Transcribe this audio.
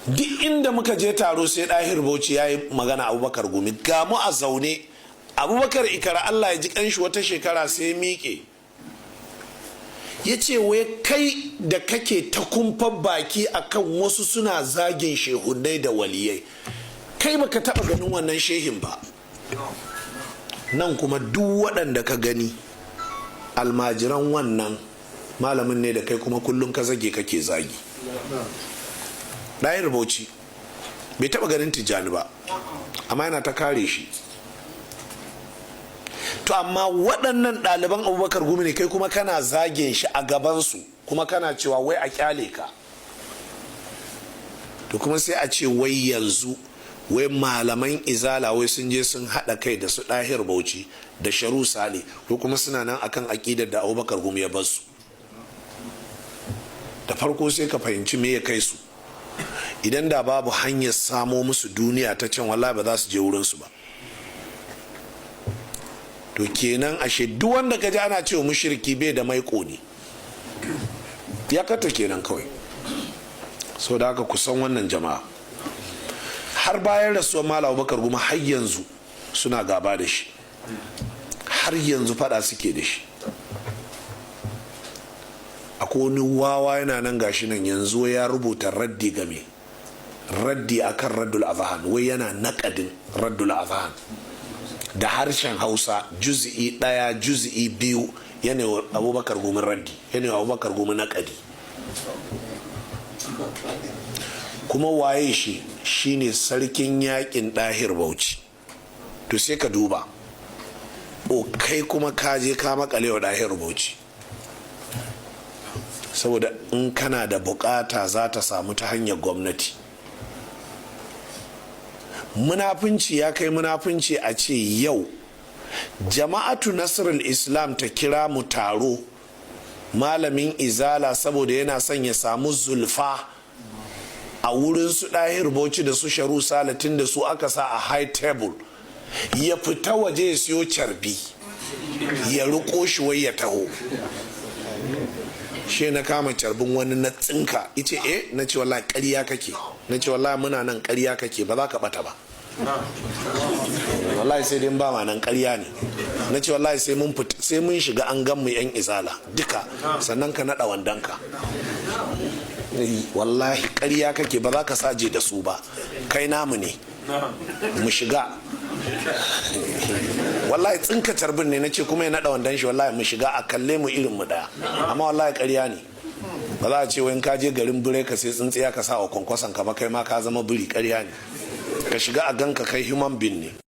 duk inda muka je taro sai ɗahir bauchi ya yi magana abubakar gumi ga mu a zaune abubakar ikara Allah ya ji kanshi wata shekara sai miƙe ya ce wai kai da kake ta kumfar baki akan wasu suna zagin shehunai da waliyai kai baka taɓa ganin wannan shehin ba. Nan kuma duk waɗanda ka gani almajiran wannan malamin ne da kai kuma kullum ka zage kake zagi. ɗayar bauchi bai taɓa ganin tijjani ba amma yana ta kare shi. To amma waɗannan ɗaliban abubakar gumi ne kai kuma kana zagin shi a gabansu kuma kana cewa wai a ƙyale ka. To kuma sai a ce wai yanzu wai malaman izala wai sun je sun haɗa kai da su ɗahir bauchi da sharu sale ko kuma suna nan akan aƙidar da abubakar gumi ya bar su. Da farko sai ka fahimci me ya kai su. Idan da babu hanyar samo musu duniya ta can wallahi ba za su je wurinsu ba. To kenan ashe duk wanda ka ji ana cewa mushriki bai da maiko ne ya kata kenan kawai. So da haka kusan wannan jama'a har bayan rasuwar Malam Abubakar Gumi har yanzu suna gaba da shi, har yanzu fada suke da shi. Akwai wani wawa yana nan gashi nan yanzu ya rubuta raddi game raddi akan raddul azhan, wai yana naƙadin raddul azhan da harshen Hausa juz'i 1 juz'i 2 yana wa Abubakar Gumi raddi, yana wa Abubakar Gumi naƙadi. Kuma waye shi shine sarkin yakin ɗahir bauchi. To sai ka duba o kai kuma ka je ka makale wa ɗahir bauchi saboda in kana da bukata za ta samu ta hanyar gwamnati. Munafunci ya kai munafunci a ce yau jama'atu nasrul islam ta kira mu taro malamin izala saboda yana son ya samu zulfa a wurin su ɗahir bauchi da su sharu salatin da su aka sa a high table, ya fita waje ya siyo carbi ya riko shi wai ya taho. She na kama carbin wani na tsinka ice na ce wallahi ƙarya kake, na ce wallahi muna nan ƙarya kake ba za ka bata ba, wallahi sai dai ba ma nan ƙarya ne, na ce wallahi sai mun fita sai mun shiga an gan mu yan izala duka sannan ka naɗa wandanka. Wallahi ƙarya kake ba za ka saje da su ba, kai namu ne mu shiga. Wallahi tsinka carbin ne, na ce kuma ya naɗa wandan shi wallahi mu shiga a kalle mu irin mu daya, amma wallahi ƙarya ne. Ba za a ce wani ka je garin bire ka sai tsintsiya ka sa wa kwankwason ka ba kai ma ka zama biri, ƙarya ne. Ka shiga a ganka kai human being ne.